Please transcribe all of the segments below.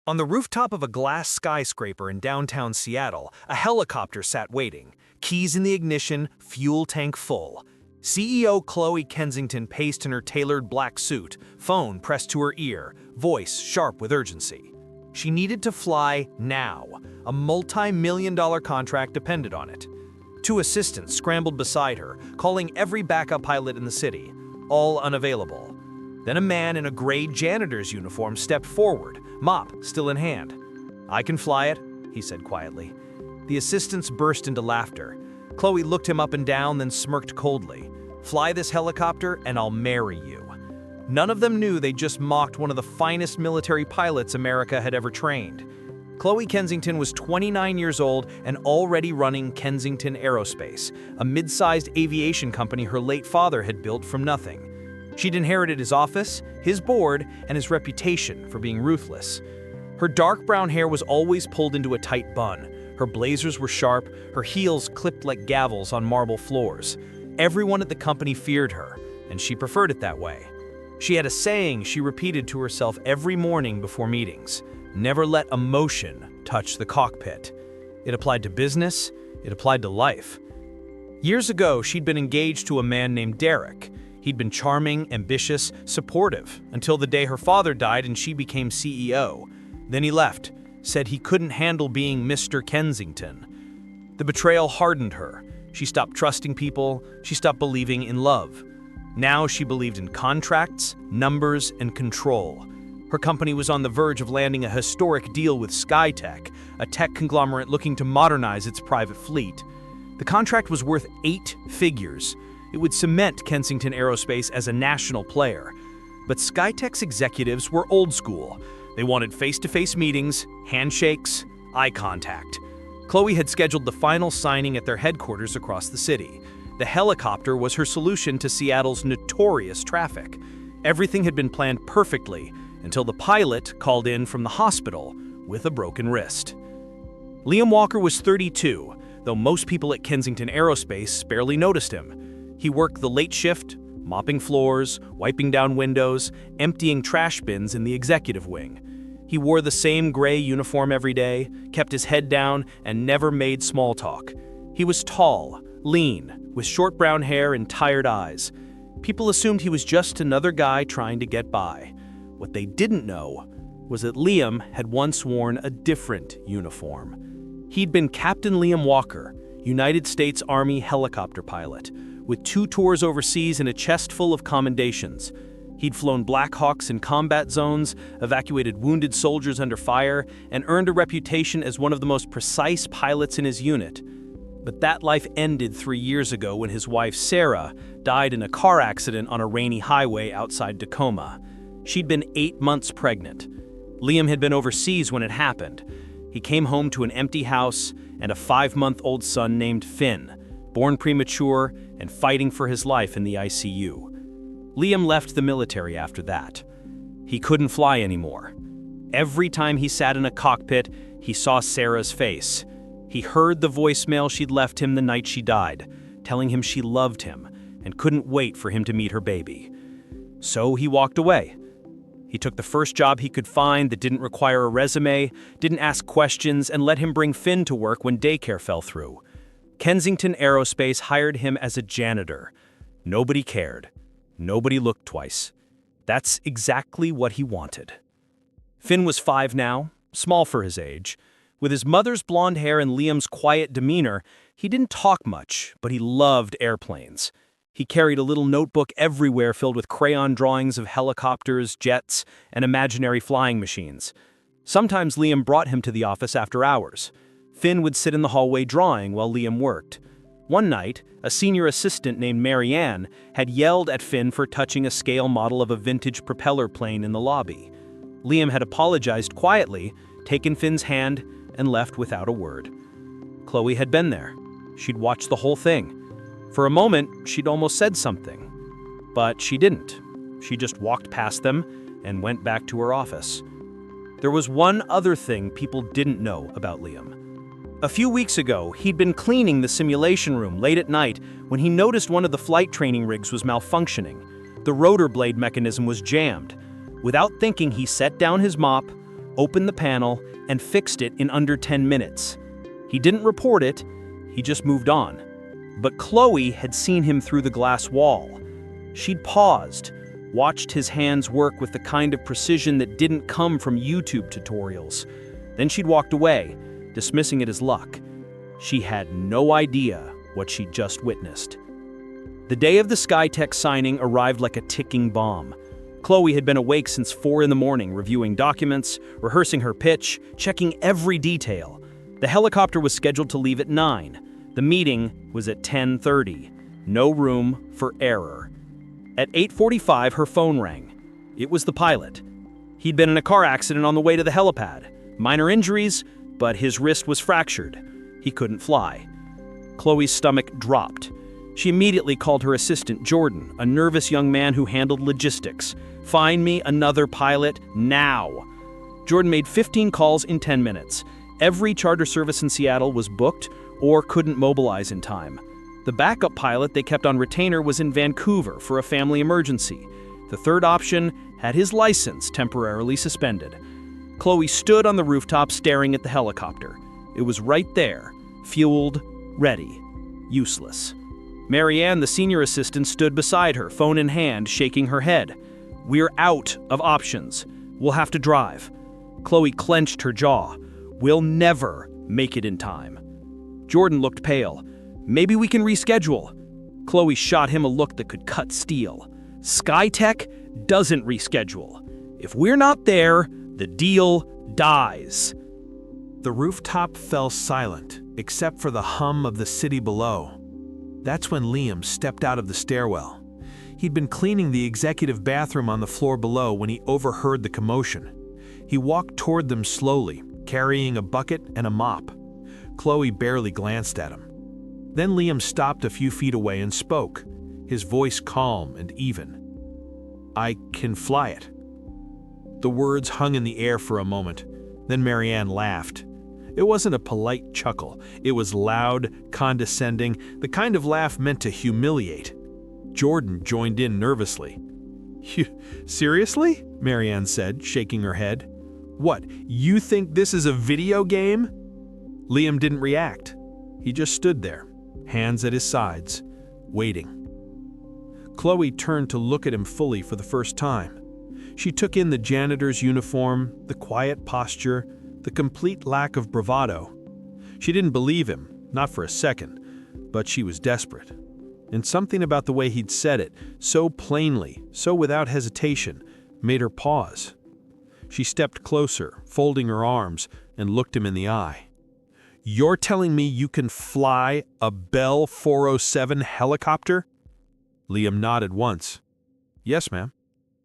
On the rooftop of a glass skyscraper in downtown Seattle, a helicopter sat waiting, keys in the ignition, fuel tank full. CEO Chloe Kensington paced in her tailored black suit, phone pressed to her ear, voice sharp with urgency. She needed to fly now. A multi-million-dollar contract depended on it. Two assistants scrambled beside her, calling every backup pilot in the city, all unavailable. Then a man in a gray janitor's uniform stepped forward, mop still in hand. "I can fly it," he said quietly. The assistants burst into laughter. Chloe looked him up and down, then smirked coldly. "Fly this helicopter and I'll marry you." None of them knew they just mocked one of the finest military pilots America had ever trained. Chloe Kensington was 29 years old and already running Kensington Aerospace, a mid-sized aviation company her late father had built from nothing. She'd inherited his office, his board, and his reputation for being ruthless. Her dark brown hair was always pulled into a tight bun. Her blazers were sharp, her heels clipped like gavels on marble floors. Everyone at the company feared her, and she preferred it that way. She had a saying she repeated to herself every morning before meetings: never let emotion touch the cockpit. It applied to business, it applied to life. Years ago, she'd been engaged to a man named Derek. He'd been charming, ambitious, supportive, until the day her father died and she became CEO. Then he left, said he couldn't handle being Mr. Kensington. The betrayal hardened her. She stopped trusting people, she stopped believing in love. Now she believed in contracts, numbers, and control. Her company was on the verge of landing a historic deal with SkyTech, a tech conglomerate looking to modernize its private fleet. The contract was worth 8 figures. It would cement Kensington Aerospace as a national player. But SkyTech's executives were old school. They wanted face-to-face meetings, handshakes, eye contact. Chloe had scheduled the final signing at their headquarters across the city. The helicopter was her solution to Seattle's notorious traffic. Everything had been planned perfectly until the pilot called in from the hospital with a broken wrist. Liam Walker was 32, though most people at Kensington Aerospace barely noticed him. He worked the late shift, mopping floors, wiping down windows, emptying trash bins in the executive wing. He wore the same gray uniform every day, kept his head down, and never made small talk. He was tall, lean, with short brown hair and tired eyes. People assumed he was just another guy trying to get by. What they didn't know was that Liam had once worn a different uniform. He'd been Captain Liam Walker, United States Army helicopter pilot, with 2 tours overseas and a chest full of commendations. He'd flown Black Hawks in combat zones, evacuated wounded soldiers under fire, and earned a reputation as one of the most precise pilots in his unit. But that life ended 3 years ago when his wife, Sarah, died in a car accident on a rainy highway outside Tacoma. She'd been 8 months pregnant. Liam had been overseas when it happened. He came home to an empty house and a 5-month-old son named Finn, born premature and fighting for his life in the ICU. Liam left the military after that. He couldn't fly anymore. Every time he sat in a cockpit, he saw Sarah's face. He heard the voicemail she'd left him the night she died, telling him she loved him and couldn't wait for him to meet her baby. So he walked away. He took the first job he could find that didn't require a resume, didn't ask questions, and let him bring Finn to work when daycare fell through. Kensington Aerospace hired him as a janitor. Nobody cared. Nobody looked twice. That's exactly what he wanted. Finn was 5 now, small for his age. With his mother's blonde hair and Liam's quiet demeanor, he didn't talk much, but he loved airplanes. He carried a little notebook everywhere filled with crayon drawings of helicopters, jets, and imaginary flying machines. Sometimes Liam brought him to the office after hours. Finn would sit in the hallway drawing while Liam worked. One night, a senior assistant named Marianne had yelled at Finn for touching a scale model of a vintage propeller plane in the lobby. Liam had apologized quietly, taken Finn's hand, and left without a word. Chloe had been there. She'd watched the whole thing. For a moment, she'd almost said something. But she didn't. She just walked past them and went back to her office. There was one other thing people didn't know about Liam. A few weeks ago, he'd been cleaning the simulation room late at night when he noticed one of the flight training rigs was malfunctioning. The rotor blade mechanism was jammed. Without thinking, he set down his mop, opened the panel, and fixed it in under 10 minutes. He didn't report it, he just moved on. But Chloe had seen him through the glass wall. She'd paused, watched his hands work with the kind of precision that didn't come from YouTube tutorials. Then she'd walked away, dismissing it as luck. She had no idea what she'd just witnessed. The day of the SkyTech signing arrived like a ticking bomb. Chloe had been awake since 4 in the morning, reviewing documents, rehearsing her pitch, checking every detail. The helicopter was scheduled to leave at 9. The meeting was at 10:30. No room for error. At 8:45, her phone rang. It was the pilot. He'd been in a car accident on the way to the helipad. Minor injuries, but his wrist was fractured. He couldn't fly. Chloe's stomach dropped. She immediately called her assistant, Jordan, a nervous young man who handled logistics. "Find me another pilot now." Jordan made 15 calls in 10 minutes. Every charter service in Seattle was booked or couldn't mobilize in time. The backup pilot they kept on retainer was in Vancouver for a family emergency. The third option had his license temporarily suspended. Chloe stood on the rooftop staring at the helicopter. It was right there, fueled, ready, useless. Marianne, the senior assistant, stood beside her, phone in hand, shaking her head. "We're out of options. We'll have to drive." Chloe clenched her jaw. "We'll never make it in time." Jordan looked pale. "Maybe we can reschedule." Chloe shot him a look that could cut steel. "SkyTech doesn't reschedule. If we're not there, the deal dies." The rooftop fell silent, except for the hum of the city below. That's when Liam stepped out of the stairwell. He'd been cleaning the executive bathroom on the floor below when he overheard the commotion. He walked toward them slowly, carrying a bucket and a mop. Chloe barely glanced at him. Then Liam stopped a few feet away and spoke, his voice calm and even. "I can fly it." The words hung in the air for a moment. Then Marianne laughed. It wasn't a polite chuckle. It was loud, condescending, the kind of laugh meant to humiliate. Jordan joined in nervously. "Seriously?" Marianne said, shaking her head. "What, you think this is a video game?" Liam didn't react. He just stood there, hands at his sides, waiting. Chloe turned to look at him fully for the first time. She took in the janitor's uniform, the quiet posture, the complete lack of bravado. She didn't believe him, not for a second, but she was desperate. And something about the way he'd said it, so plainly, so without hesitation, made her pause. She stepped closer, folding her arms, and looked him in the eye. "You're telling me you can fly a Bell 407 helicopter?" Liam nodded once. "Yes, ma'am."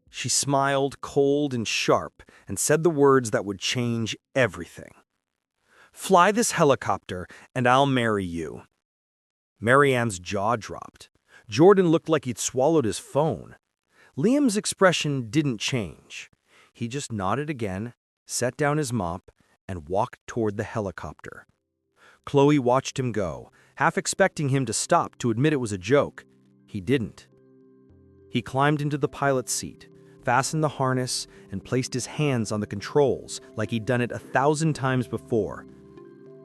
She smiled, cold and sharp, and said the words that would change everything. "Fly this helicopter, and I'll marry you." Marianne's jaw dropped. Jordan looked like he'd swallowed his phone. Liam's expression didn't change. He just nodded again, set down his mop, and walked toward the helicopter. Chloe watched him go, half expecting him to stop to admit it was a joke. He didn't. He climbed into the pilot's seat, fastened the harness, and placed his hands on the controls like he'd done it 1,000 times before.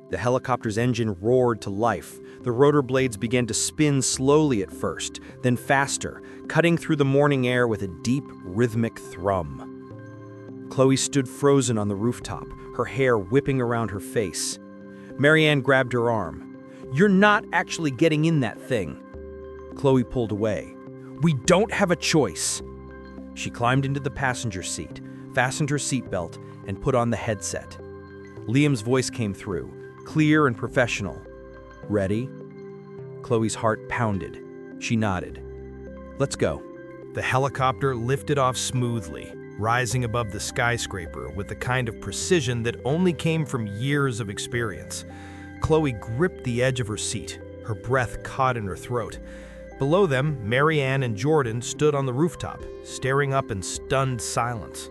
The helicopter's engine roared to life. The rotor blades began to spin slowly at first, then faster, cutting through the morning air with a deep, rhythmic thrum. Chloe stood frozen on the rooftop, her hair whipping around her face. Marianne grabbed her arm. "You're not actually getting in that thing." Chloe pulled away. "We don't have a choice." She climbed into the passenger seat, fastened her seatbelt, and put on the headset. Liam's voice came through, clear and professional. "Ready?" Chloe's heart pounded. She nodded. "Let's go." The helicopter lifted off smoothly, rising above the skyscraper with the kind of precision that only came from years of experience. Chloe gripped the edge of her seat, her breath caught in her throat. Below them, Marianne and Jordan stood on the rooftop, staring up in stunned silence.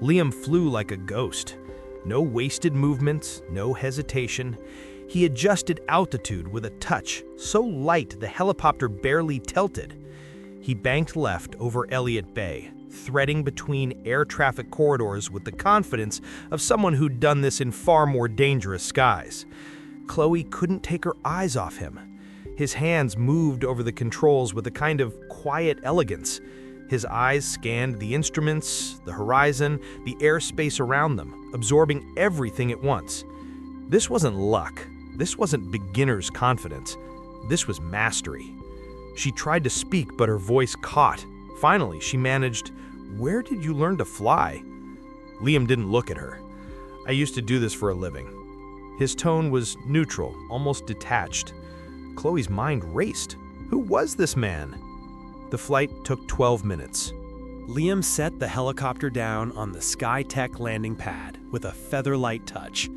Liam flew like a ghost. No wasted movements, no hesitation. He adjusted altitude with a touch, so light the helicopter barely tilted. He banked left over Elliott Bay, threading between air traffic corridors with the confidence of someone who'd done this in far more dangerous skies. Chloe couldn't take her eyes off him. His hands moved over the controls with a kind of quiet elegance. His eyes scanned the instruments, the horizon, the airspace around them, absorbing everything at once. This wasn't luck. This wasn't beginner's confidence. This was mastery. She tried to speak, but her voice caught. Finally, she managed, "Where did you learn to fly?" Liam didn't look at her. "I used to do this for a living." His tone was neutral, almost detached. Chloe's mind raced. Who was this man? The flight took 12 minutes. Liam set the helicopter down on the SkyTech landing pad with a feather-light touch,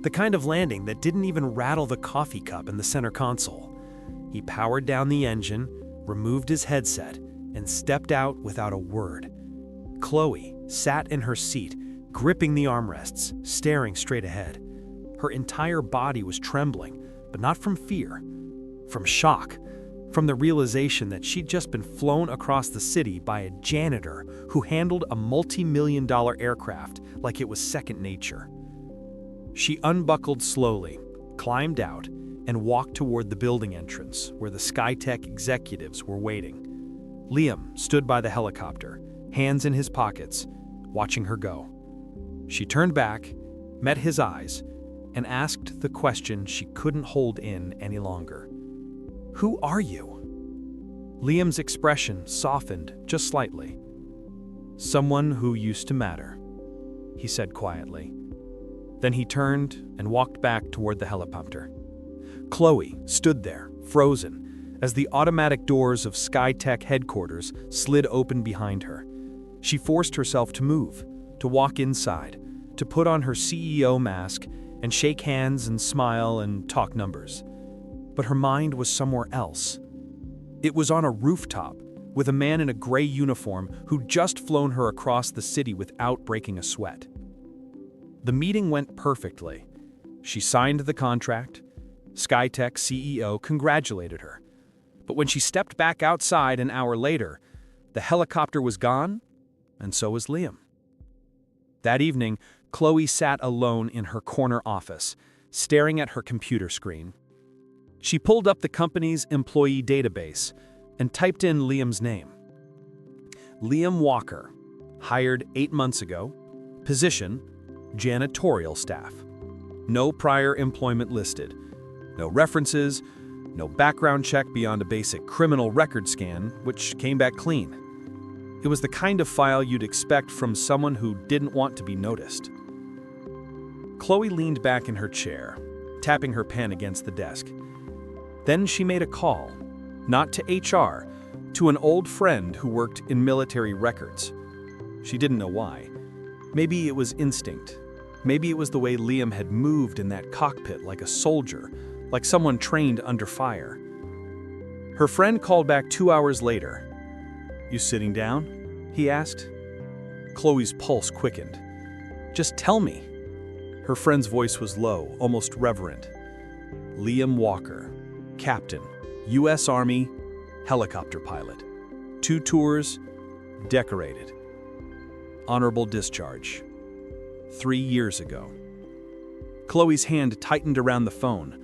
the kind of landing that didn't even rattle the coffee cup in the center console. He powered down the engine, removed his headset, and stepped out without a word. Chloe sat in her seat, gripping the armrests, staring straight ahead. Her entire body was trembling, but not from fear, from shock, from the realization that she'd just been flown across the city by a janitor who handled a multi-million-dollar aircraft like it was second nature. She unbuckled slowly, climbed out, and walked toward the building entrance where the SkyTech executives were waiting. Liam stood by the helicopter, hands in his pockets, watching her go. She turned back, met his eyes, and asked the question she couldn't hold in any longer. "Who are you?" Liam's expression softened just slightly. "Someone who used to matter," he said quietly. Then he turned and walked back toward the helicopter. Chloe stood there, frozen, as the automatic doors of SkyTech headquarters slid open behind her. She forced herself to move, to walk inside, to put on her CEO mask and shake hands and smile and talk numbers. But her mind was somewhere else. It was on a rooftop, with a man in a gray uniform who'd just flown her across the city without breaking a sweat. The meeting went perfectly. She signed the contract. SkyTech CEO congratulated her. But when she stepped back outside an hour later, the helicopter was gone, and so was Liam. That evening, Chloe sat alone in her corner office, staring at her computer screen. She pulled up the company's employee database and typed in Liam's name. Liam Walker, hired 8 months ago, position, janitorial staff. No prior employment listed. No references, no background check beyond a basic criminal record scan, which came back clean. It was the kind of file you'd expect from someone who didn't want to be noticed. Chloe leaned back in her chair, tapping her pen against the desk. Then she made a call, not to HR, to an old friend who worked in military records. She didn't know why. Maybe it was instinct. Maybe it was the way Liam had moved in that cockpit like a soldier, like someone trained under fire. Her friend called back 2 hours later. "You sitting down?" he asked. Chloe's pulse quickened. "Just tell me." Her friend's voice was low, almost reverent. Liam Walker, Captain, U.S. Army, helicopter pilot. 2 tours, decorated. Honorable discharge. 3 years ago. Chloe's hand tightened around the phone.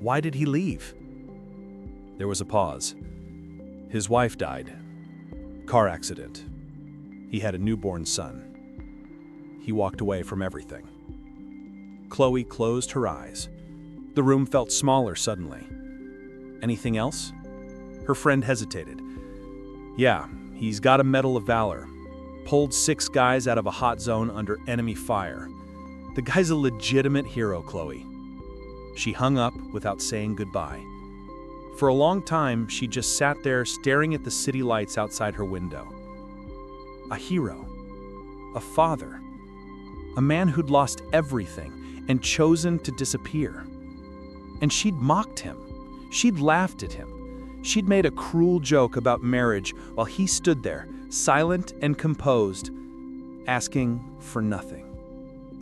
Why did he leave? There was a pause. His wife died. Car accident. He had a newborn son. He walked away from everything. Chloe closed her eyes. The room felt smaller suddenly. Anything else? Her friend hesitated. Yeah, he's got a Medal of Valor. Pulled 6 guys out of a hot zone under enemy fire. The guy's a legitimate hero, Chloe. She hung up without saying goodbye. For a long time, she just sat there staring at the city lights outside her window. A hero. A father. A man who'd lost everything and chosen to disappear. And she'd mocked him. She'd laughed at him. She'd made a cruel joke about marriage while he stood there, silent and composed, asking for nothing.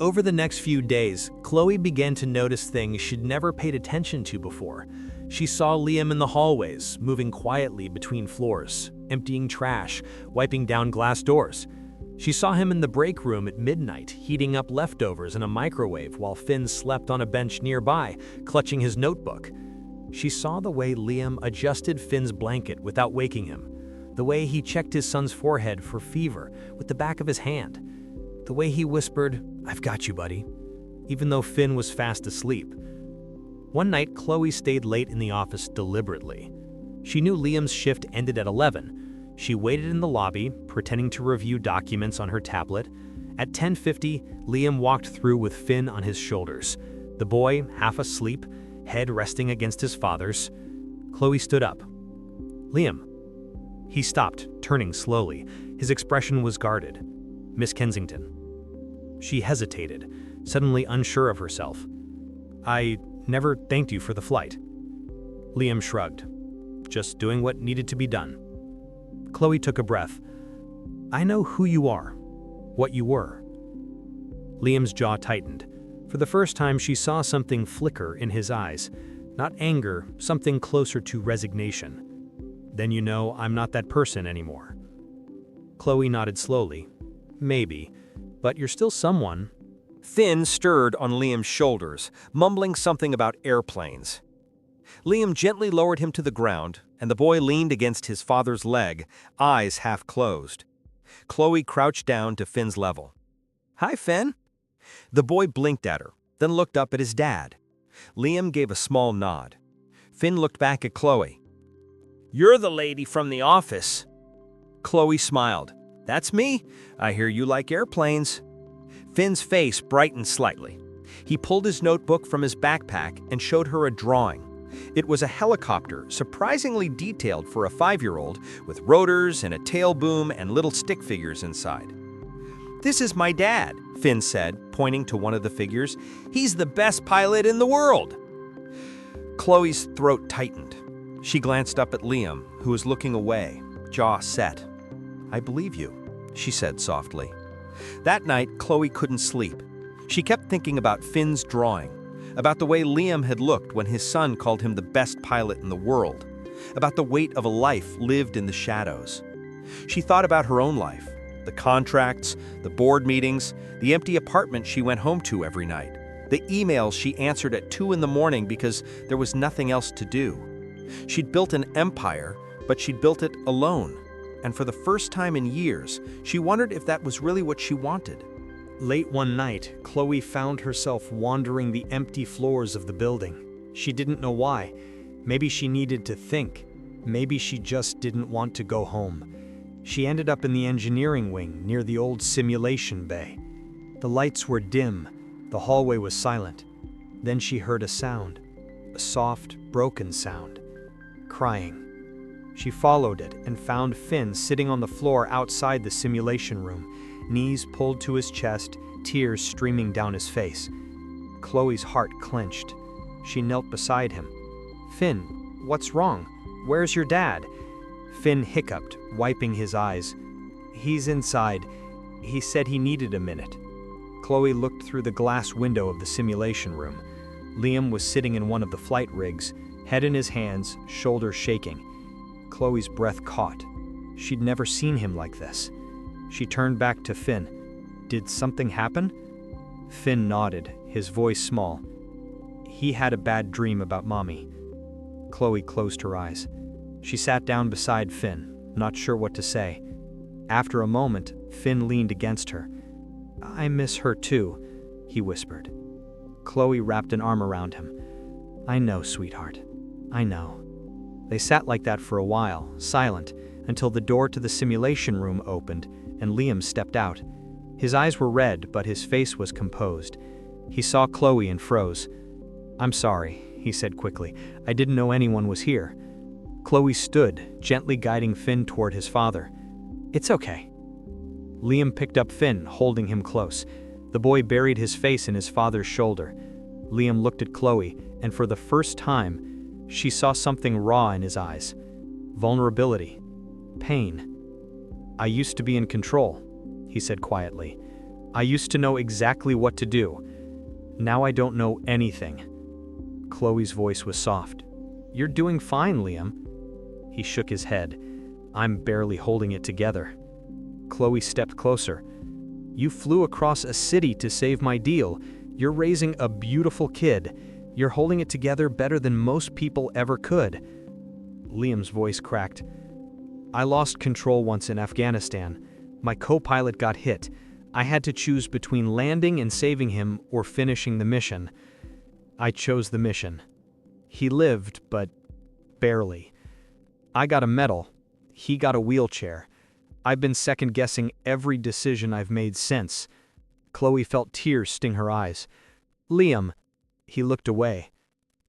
Over the next few days, Chloe began to notice things she'd never paid attention to before. She saw Liam in the hallways, moving quietly between floors. emptying trash, wiping down glass doors. She saw him in the break room at midnight, heating up leftovers in a microwave while Finn slept on a bench nearby, clutching his notebook. She saw the way Liam adjusted Finn's blanket without waking him, the way he checked his son's forehead for fever with the back of his hand, the way he whispered, "I've got you, buddy," even though Finn was fast asleep. One night, Chloe stayed late in the office deliberately. She knew Liam's shift ended at 11. She waited in the lobby, pretending to review documents on her tablet. At 10:50, Liam walked through with Finn on his shoulders, the boy half asleep, head resting against his father's. Chloe stood up. "Liam." He stopped, turning slowly. His expression was guarded. "Miss Kensington." She hesitated, suddenly unsure of herself. "I never thanked you for the flight." Liam shrugged. "Just doing what needed to be done." Chloe took a breath. "I know who you are, what you were." Liam's jaw tightened. For the first time, she saw something flicker in his eyes. Not anger, something closer to resignation. "Then you know I'm not that person anymore." Chloe nodded slowly. "Maybe, but you're still someone." Finn stirred on Liam's shoulders, mumbling something about airplanes. Liam gently lowered him to the ground, and the boy leaned against his father's leg, eyes half closed. Chloe crouched down to Finn's level. "Hi, Finn." The boy blinked at her, then looked up at his dad. Liam gave a small nod. Finn looked back at Chloe. "You're the lady from the office." Chloe smiled. "That's me. I hear you like airplanes." Finn's face brightened slightly. He pulled his notebook from his backpack and showed her a drawing. It was a helicopter, surprisingly detailed for a 5-year-old, with rotors and a tail boom and little stick figures inside. "This is my dad," Finn said, pointing to one of the figures. "He's the best pilot in the world." Chloe's throat tightened. She glanced up at Liam, who was looking away, jaw set. "I believe you," she said softly. That night, Chloe couldn't sleep. She kept thinking about Finn's drawing, about the way Liam had looked when his son called him the best pilot in the world, about the weight of a life lived in the shadows. She thought about her own life, the contracts, the board meetings, the empty apartment she went home to every night, the emails she answered at 2 in the morning because there was nothing else to do. She'd built an empire, but she'd built it alone. And for the first time in years, she wondered if that was really what she wanted. Late one night, Chloe found herself wandering the empty floors of the building. She didn't know why. Maybe she needed to think. Maybe she just didn't want to go home. She ended up in the engineering wing near the old simulation bay. The lights were dim. The hallway was silent. Then she heard a sound, a soft, broken sound. Crying. She followed it and found Finn sitting on the floor outside the simulation room, knees pulled to his chest, tears streaming down his face. Chloe's heart clenched. She knelt beside him. "Finn, what's wrong? Where's your dad?" Finn hiccuped, wiping his eyes. "He's inside. He said he needed a minute." Chloe looked through the glass window of the simulation room. Liam was sitting in one of the flight rigs, head in his hands, shoulders shaking. Chloe's breath caught. She'd never seen him like this. She turned back to Finn. "Did something happen?" Finn nodded, his voice small. "He had a bad dream about Mommy." Chloe closed her eyes. She sat down beside Finn, not sure what to say. After a moment, Finn leaned against her. "I miss her too," he whispered. Chloe wrapped an arm around him. "I know, sweetheart. I know." They sat like that for a while, silent, until the door to the simulation room opened and Liam stepped out. His eyes were red, but his face was composed. He saw Chloe and froze. "I'm sorry," he said quickly. "I didn't know anyone was here." Chloe stood, gently guiding Finn toward his father. "It's okay." Liam picked up Finn, holding him close. The boy buried his face in his father's shoulder. Liam looked at Chloe, and for the first time, she saw something raw in his eyes. Vulnerability. Pain. "I used to be in control," he said quietly. "I used to know exactly what to do. Now I don't know anything." Chloe's voice was soft. "You're doing fine, Liam." He shook his head. I'm barely holding it together. Chloe stepped closer. You flew across a city to save my deal. You're raising a beautiful kid. You're holding it together better than most people ever could. Liam's voice cracked. I lost control once in Afghanistan. My co-pilot got hit. I had to choose between landing and saving him or finishing the mission. I chose the mission. He lived, but barely. I got a medal. He got a wheelchair. I've been second-guessing every decision I've made since. Chloe felt tears sting her eyes. Liam, he looked away.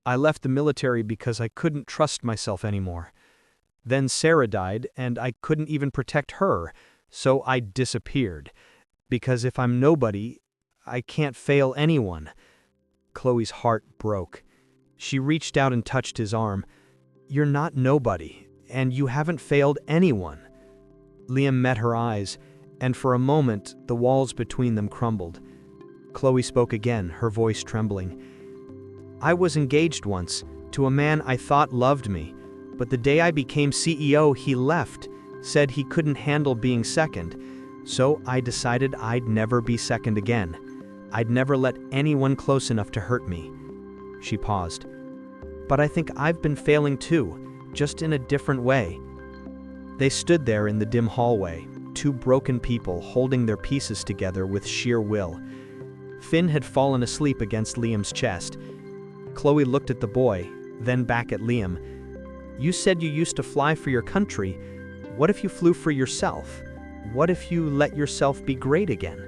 I left the military because I couldn't trust myself anymore. Then Sarah died, and I couldn't even protect her, so I disappeared. Because if I'm nobody, I can't fail anyone. Chloe's heart broke. She reached out and touched his arm. You're not nobody, and you haven't failed anyone. Liam met her eyes, and for a moment, the walls between them crumbled. Chloe spoke again, her voice trembling. I was engaged once, to a man I thought loved me, but the day I became CEO, he left, said he couldn't handle being second, so I decided I'd never be second again. I'd never let anyone close enough to hurt me. She paused. But I think I've been failing too, just in a different way. They stood there in the dim hallway, two broken people holding their pieces together with sheer will. Finn had fallen asleep against Liam's chest. Chloe looked at the boy, then back at Liam. You said you used to fly for your country. What if you flew for yourself? What if you let yourself be great again?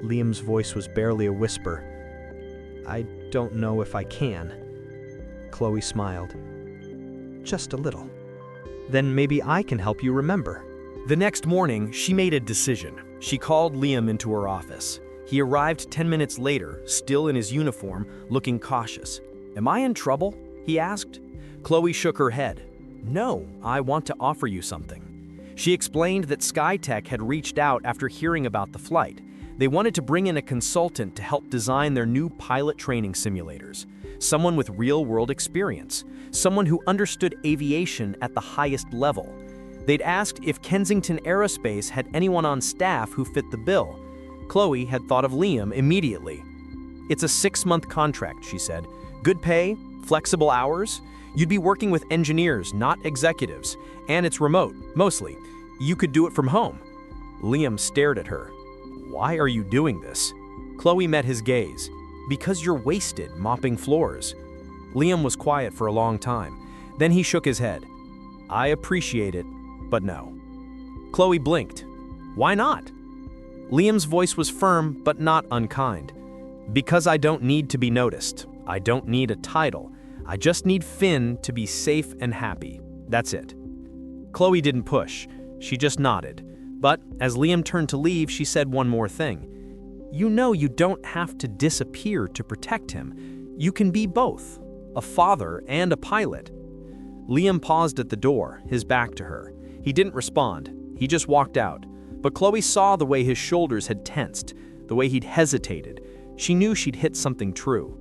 Liam's voice was barely a whisper. I don't know if I can. Chloe smiled. Just a little. Then maybe I can help you remember. The next morning, she made a decision. She called Liam into her office. He arrived 10 minutes later, still in his uniform, looking cautious. Am I in trouble? He asked. Chloe shook her head. No, I want to offer you something. She explained that SkyTech had reached out after hearing about the flight. They wanted to bring in a consultant to help design their new pilot training simulators. Someone with real-world experience. Someone who understood aviation at the highest level. They'd asked if Kensington Aerospace had anyone on staff who fit the bill. Chloe had thought of Liam immediately. It's a 6-month contract, she said. Good pay, flexible hours. You'd be working with engineers, not executives. And it's remote, mostly. You could do it from home. Liam stared at her. Why are you doing this? Chloe met his gaze. Because you're wasted mopping floors. Liam was quiet for a long time. Then he shook his head. I appreciate it, but no. Chloe blinked. Why not? Liam's voice was firm, but not unkind. Because I don't need to be noticed. I don't need a title. I just need Finn to be safe and happy. That's it. Chloe didn't push. She just nodded. But as Liam turned to leave, she said one more thing. You know you don't have to disappear to protect him. You can be both, a father and a pilot. Liam paused at the door, his back to her. He didn't respond. He just walked out. But Chloe saw the way his shoulders had tensed, the way he'd hesitated. She knew she'd hit something true.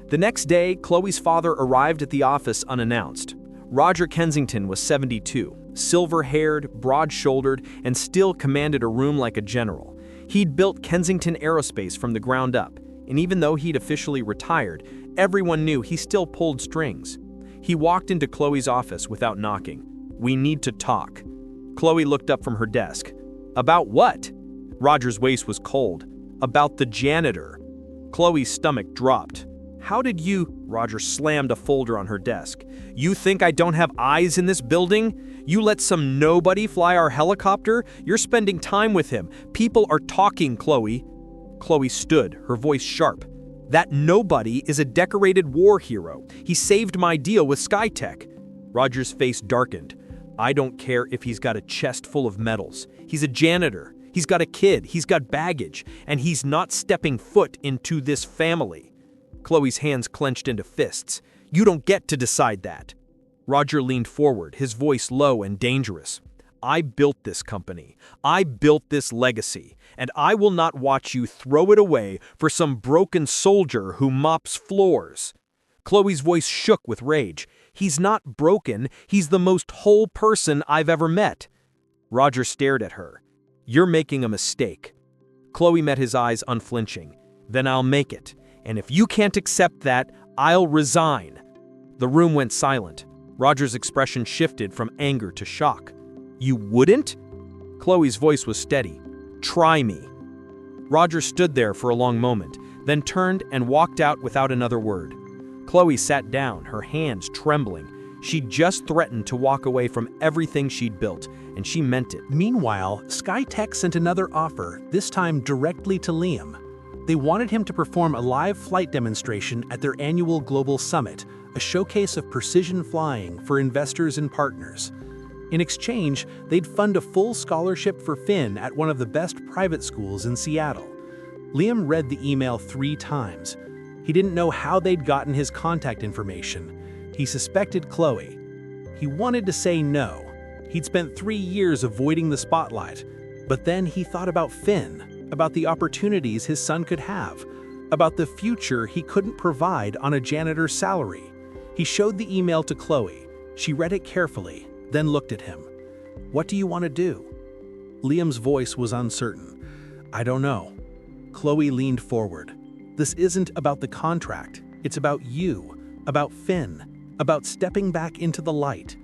The next day, Chloe's father arrived at the office unannounced. Roger Kensington was 72, silver-haired, broad-shouldered, and still commanded a room like a general. He'd built Kensington Aerospace from the ground up, and even though he'd officially retired, everyone knew he still pulled strings. He walked into Chloe's office without knocking. We need to talk. Chloe looked up from her desk. About what? Roger's voice was cold. About the janitor. Chloe's stomach dropped. How did you? Roger slammed a folder on her desk. You think I don't have eyes in this building? You let some nobody fly our helicopter? You're spending time with him. People are talking, Chloe. Chloe stood, her voice sharp. That nobody is a decorated war hero. He saved my deal with SkyTech. Roger's face darkened. I don't care if he's got a chest full of medals. He's a janitor. He's got a kid. He's got baggage. And he's not stepping foot into this family. Chloe's hands clenched into fists. You don't get to decide that. Roger leaned forward, his voice low and dangerous. I built this company. I built this legacy. And I will not watch you throw it away for some broken soldier who mops floors. Chloe's voice shook with rage. "He's not broken. He's the most whole person I've ever met." Roger stared at her. "You're making a mistake." Chloe met his eyes unflinching. "Then I'll make it. And if you can't accept that, I'll resign." The room went silent. Roger's expression shifted from anger to shock. "You wouldn't?" Chloe's voice was steady. "Try me." Roger stood there for a long moment, then turned and walked out without another word. Chloe sat down, her hands trembling. She'd just threatened to walk away from everything she'd built, and she meant it. Meanwhile, SkyTech sent another offer, this time directly to Liam. They wanted him to perform a live flight demonstration at their annual Global Summit, a showcase of precision flying for investors and partners. In exchange, they'd fund a full scholarship for Finn at one of the best private schools in Seattle. Liam read the email 3 times. He didn't know how they'd gotten his contact information. He suspected Chloe. He wanted to say no. He'd spent 3 years avoiding the spotlight. But then he thought about Finn, about the opportunities his son could have, about the future he couldn't provide on a janitor's salary. He showed the email to Chloe. She read it carefully, then looked at him. "What do you want to do?" Liam's voice was uncertain. "I don't know." Chloe leaned forward. "This isn't about the contract. It's about you, about Finn, about stepping back into the light."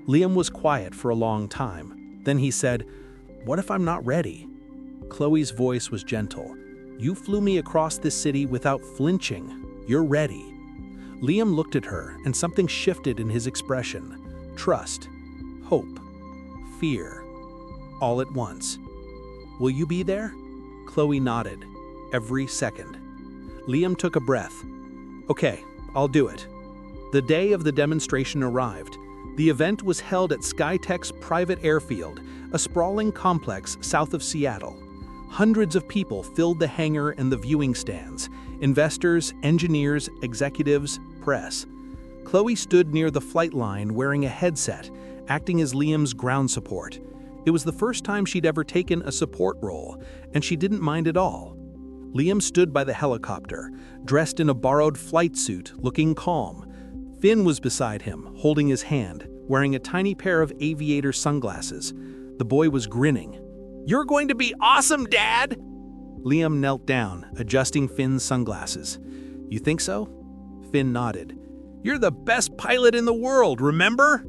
Liam was quiet for a long time. Then he said, "What if I'm not ready?" Chloe's voice was gentle. "You flew me across this city without flinching. You're ready." Liam looked at her, and something shifted in his expression. Trust, hope, fear, all at once. "Will you be there?" Chloe nodded. "Every second." Liam took a breath. "Okay, I'll do it." The day of the demonstration arrived. The event was held at SkyTech's private airfield, a sprawling complex south of Seattle. Hundreds of people filled the hangar and the viewing stands: investors, engineers, executives, press. Chloe stood near the flight line wearing a headset, acting as Liam's ground support. It was the first time she'd ever taken a support role, and she didn't mind at all. Liam stood by the helicopter, dressed in a borrowed flight suit, looking calm. Finn was beside him, holding his hand, wearing a tiny pair of aviator sunglasses. The boy was grinning. "You're going to be awesome, Dad!" Liam knelt down, adjusting Finn's sunglasses. "You think so?" Finn nodded. "You're the best pilot in the world, remember?"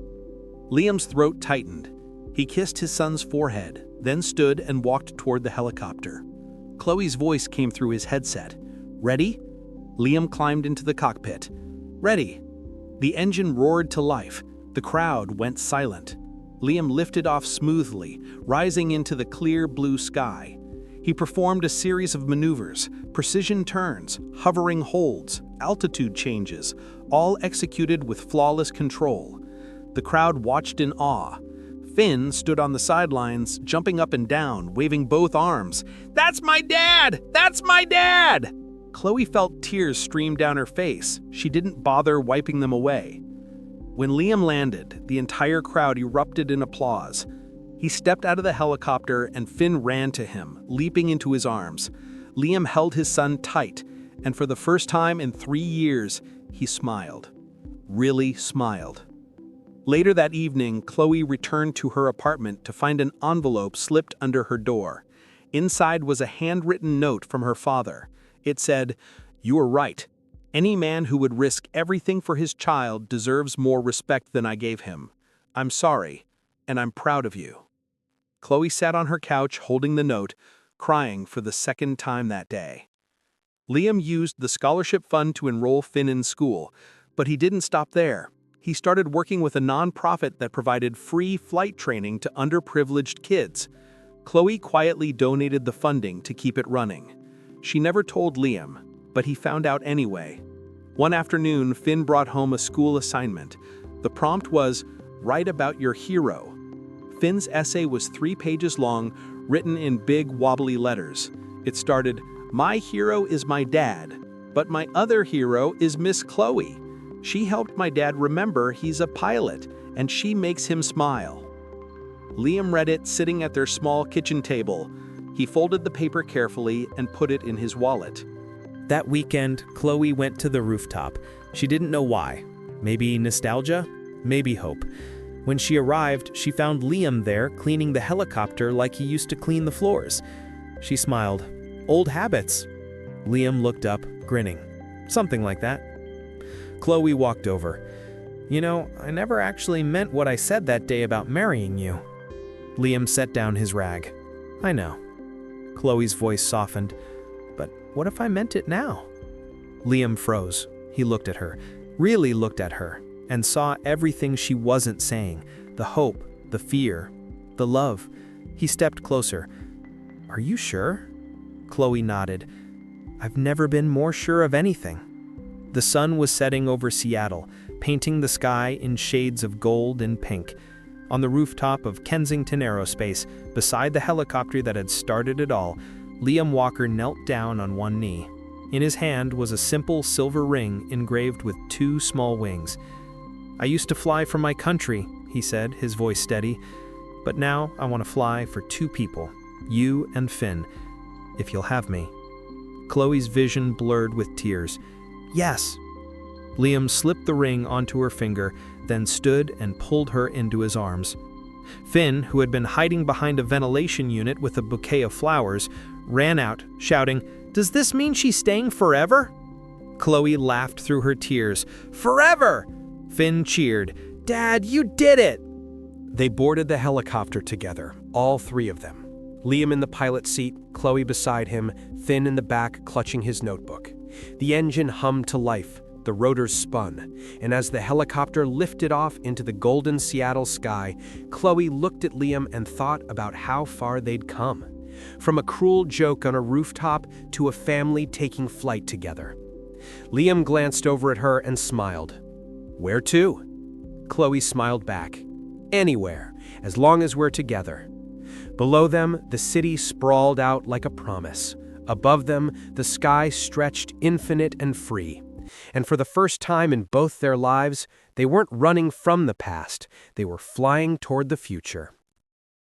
Liam's throat tightened. He kissed his son's forehead, then stood and walked toward the helicopter. Chloe's voice came through his headset. "Ready?" Liam climbed into the cockpit. "Ready." The engine roared to life. The crowd went silent. Liam lifted off smoothly, rising into the clear blue sky. He performed a series of maneuvers, precision turns, hovering holds, altitude changes, all executed with flawless control. The crowd watched in awe. Finn stood on the sidelines, jumping up and down, waving both arms. "That's my dad! That's my dad!" Chloe felt tears stream down her face. She didn't bother wiping them away. When Liam landed, the entire crowd erupted in applause. He stepped out of the helicopter and Finn ran to him, leaping into his arms. Liam held his son tight, and for the first time in 3 years, he smiled. Really smiled. Later that evening, Chloe returned to her apartment to find an envelope slipped under her door. Inside was a handwritten note from her father. It said, "You were right. Any man who would risk everything for his child deserves more respect than I gave him. I'm sorry, and I'm proud of you." Chloe sat on her couch holding the note, crying for the second time that day. Liam used the scholarship fund to enroll Finn in school, but he didn't stop there. He started working with a nonprofit that provided free flight training to underprivileged kids. Chloe quietly donated the funding to keep it running. She never told Liam, but he found out anyway. One afternoon, Finn brought home a school assignment. The prompt was, "Write about your hero." Finn's essay was 3 pages long, written in big, wobbly letters. It started, "My hero is my dad, but my other hero is Miss Chloe. She helped my dad remember he's a pilot, and she makes him smile." Liam read it sitting at their small kitchen table. He folded the paper carefully and put it in his wallet. That weekend, Chloe went to the rooftop. She didn't know why. Maybe nostalgia? Maybe hope. When she arrived, she found Liam there cleaning the helicopter like he used to clean the floors. She smiled. Old habits. Liam looked up, grinning. Something like that. Chloe walked over. You know, I never actually meant what I said that day about marrying you. Liam set down his rag. I know. Chloe's voice softened. But what if I meant it now? Liam froze. He looked at her, really looked at her, and saw everything she wasn't saying. The hope, the fear, the love. He stepped closer. Are you sure? Chloe nodded. I've never been more sure of anything. The sun was setting over Seattle, painting the sky in shades of gold and pink. On the rooftop of Kensington Aerospace, beside the helicopter that had started it all, Liam Walker knelt down on one knee. In his hand was a simple silver ring engraved with 2 small wings. I used to fly for my country, he said, his voice steady. But now I want to fly for 2 people, you and Finn, if you'll have me. Chloe's vision blurred with tears. Yes. Liam slipped the ring onto her finger, then stood and pulled her into his arms. Finn, who had been hiding behind a ventilation unit with a bouquet of flowers, ran out, shouting, Does this mean she's staying forever? Chloe laughed through her tears. Forever! Finn cheered. Dad, you did it! They boarded the helicopter together, all 3 of them. Liam in the pilot seat, Chloe beside him, Finn in the back clutching his notebook. The engine hummed to life, the rotors spun, and as the helicopter lifted off into the golden Seattle sky, Chloe looked at Liam and thought about how far they'd come. From a cruel joke on a rooftop to a family taking flight together. Liam glanced over at her and smiled. Where to? Chloe smiled back. Anywhere, as long as we're together. Below them, the city sprawled out like a promise. Above them, the sky stretched infinite and free. And for the first time in both their lives, they weren't running from the past, they were flying toward the future.